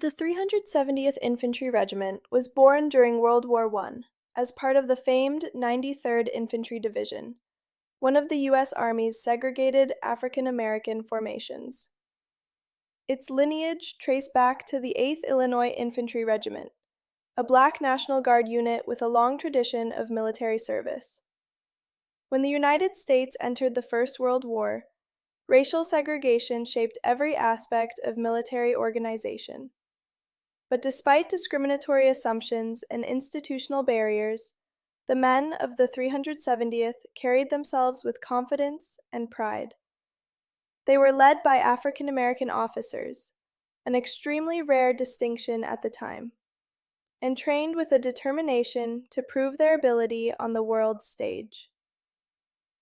The 370th Infantry Regiment was born during World War I as part of the famed 93rd Infantry Division, one of the U.S. Army's segregated African American formations. Its lineage traced back to the 8th Illinois Infantry Regiment, a Black National Guard unit with a long tradition of military service. When the United States entered the First World War, racial segregation shaped every aspect of military organization. But despite discriminatory assumptions and institutional barriers, the men of the 370th carried themselves with confidence and pride. They were led by African American officers, an extremely rare distinction at the time, and trained with a determination to prove their ability on the world stage.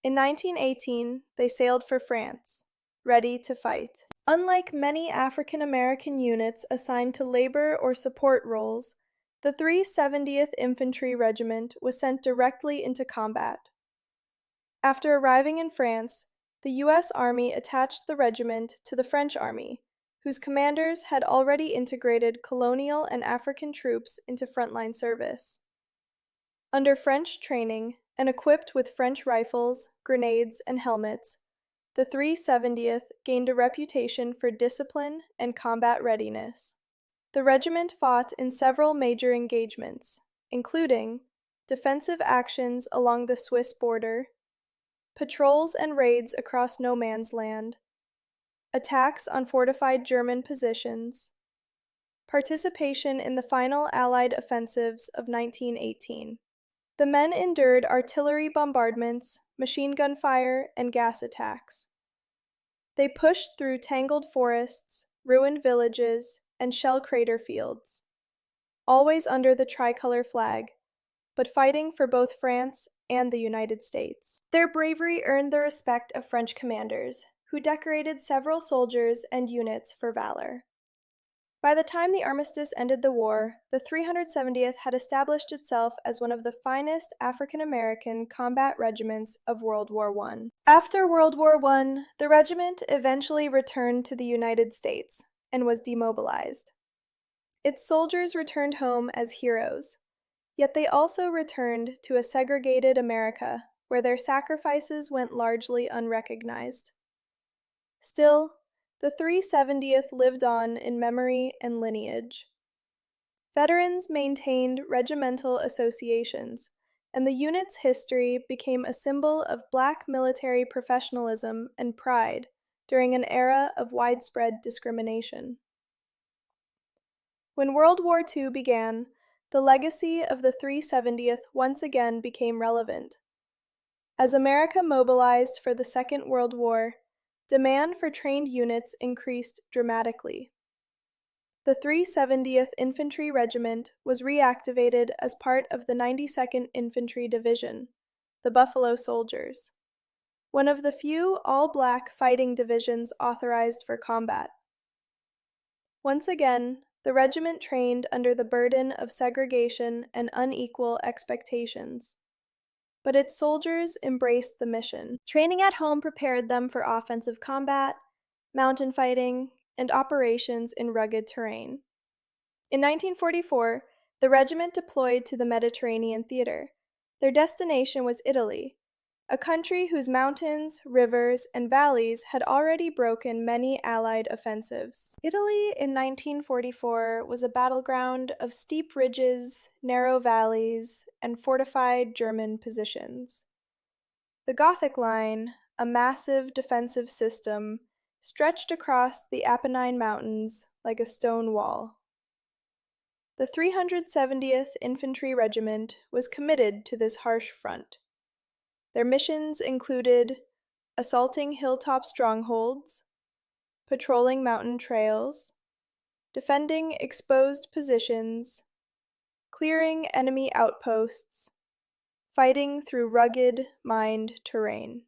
In 1918, they sailed for France, ready to fight. Unlike many African American units assigned to labor or support roles, the 370th Infantry Regiment was sent directly into combat. After arriving in France, the U.S. Army attached the regiment to the French Army, whose commanders had already integrated colonial and African troops into frontline service. Under French training, and equipped with French rifles, grenades, and helmets, the 370th gained a reputation for discipline and combat readiness. The regiment fought in several major engagements, including defensive actions along the Swiss border, patrols and raids across no man's land, attacks on fortified German positions, participation in the final Allied offensives of 1918. The men endured artillery bombardments, machine gun fire, and gas attacks. They pushed through tangled forests, ruined villages, and shell crater fields, always under the tricolor flag, but fighting for both France and the United States. Their bravery earned the respect of French commanders, who decorated several soldiers and units for valor. By the time the armistice ended the war, the 370th had established itself as one of the finest African American combat regiments of World War I. After World War I, the regiment eventually returned to the United States and was demobilized. Its soldiers returned home as heroes, yet they also returned to a segregated America where their sacrifices went largely unrecognized. Still, the 370th lived on in memory and lineage. Veterans maintained regimental associations, and the unit's history became a symbol of Black military professionalism and pride during an era of widespread discrimination. When World War II began, the legacy of the 370th once again became relevant. As America mobilized for the Second World War, demand for trained units increased dramatically. The 370th Infantry Regiment was reactivated as part of the 92nd Infantry Division, the Buffalo Soldiers, one of the few all-black fighting divisions authorized for combat. Once again, the regiment trained under the burden of segregation and unequal expectations. But its soldiers embraced the mission. Training at home prepared them for offensive combat, mountain fighting, and operations in rugged terrain. In 1944, the regiment deployed to the Mediterranean theater. Their destination was Italy, a country whose mountains, rivers, and valleys had already broken many Allied offensives. Italy in 1944 was a battleground of steep ridges, narrow valleys, and fortified German positions. The Gothic Line, a massive defensive system, stretched across the Apennine Mountains like a stone wall. The 370th Infantry Regiment was committed to this harsh front. Their missions included assaulting hilltop strongholds, patrolling mountain trails, defending exposed positions, clearing enemy outposts, fighting through rugged, mined terrain.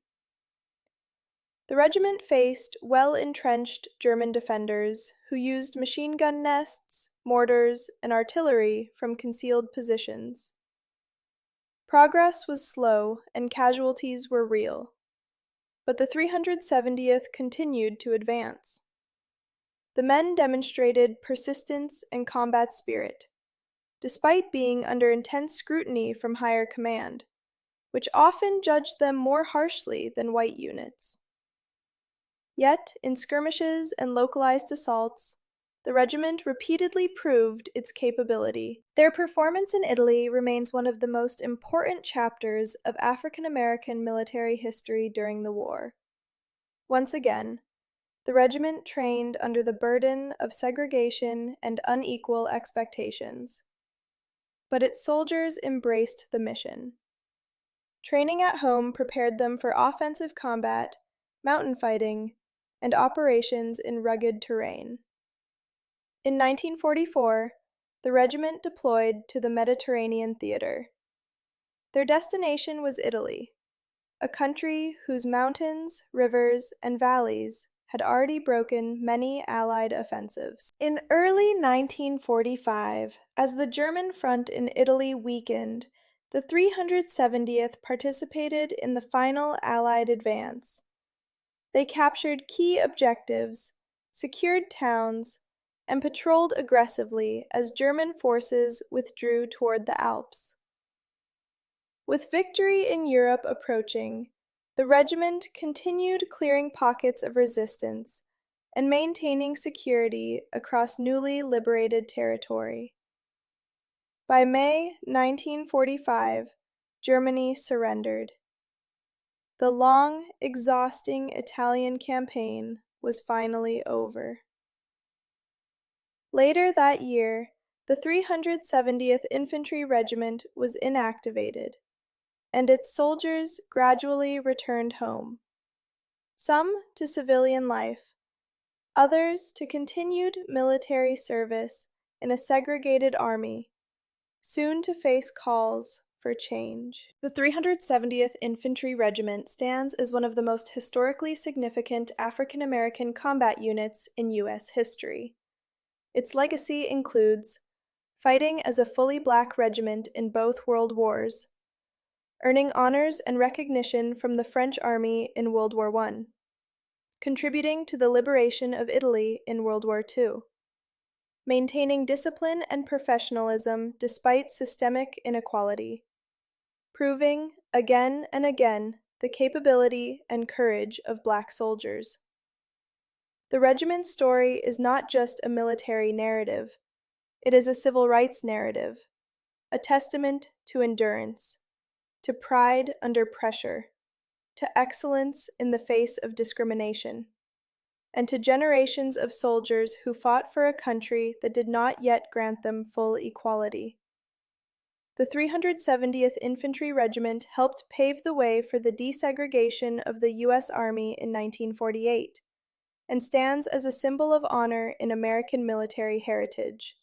The regiment faced well-entrenched German defenders who used machine gun nests, mortars, and artillery from concealed positions. Progress was slow and casualties were real, but the 370th continued to advance. The men demonstrated persistence and combat spirit, despite being under intense scrutiny from higher command, which often judged them more harshly than white units. Yet, in skirmishes and localized assaults, the regiment repeatedly proved its capability. Their performance in Italy remains one of the most important chapters of African American military history during the war. Once again, the regiment trained under the burden of segregation and unequal expectations. But its soldiers embraced the mission. Training at home prepared them for offensive combat, mountain fighting, and operations in rugged terrain. In 1944, the regiment deployed to the Mediterranean theater. Their destination was Italy, a country whose mountains, rivers, and valleys had already broken many Allied offensives. In early 1945, as the German front in Italy weakened, the 370th participated in the final Allied advance. They captured key objectives, secured towns, and patrolled aggressively as German forces withdrew toward the Alps. With victory in Europe approaching, the regiment continued clearing pockets of resistance and maintaining security across newly liberated territory. By May 1945, Germany surrendered. The long, exhausting Italian campaign was finally over. Later that year, the 370th Infantry Regiment was inactivated, and its soldiers gradually returned home, some to civilian life, others to continued military service in a segregated army, soon to face calls for change. The 370th Infantry Regiment stands as one of the most historically significant African American combat units in U.S. history. Its legacy includes fighting as a fully black regiment in both World Wars, earning honors and recognition from the French Army in World War I, contributing to the liberation of Italy in World War II, maintaining discipline and professionalism despite systemic inequality, proving, again and again, the capability and courage of black soldiers. The regiment's story is not just a military narrative, it is a civil rights narrative, a testament to endurance, to pride under pressure, to excellence in the face of discrimination, and to generations of soldiers who fought for a country that did not yet grant them full equality. The 370th Infantry Regiment helped pave the way for the desegregation of the U.S. Army in 1948, and stands as a symbol of honor in American military heritage.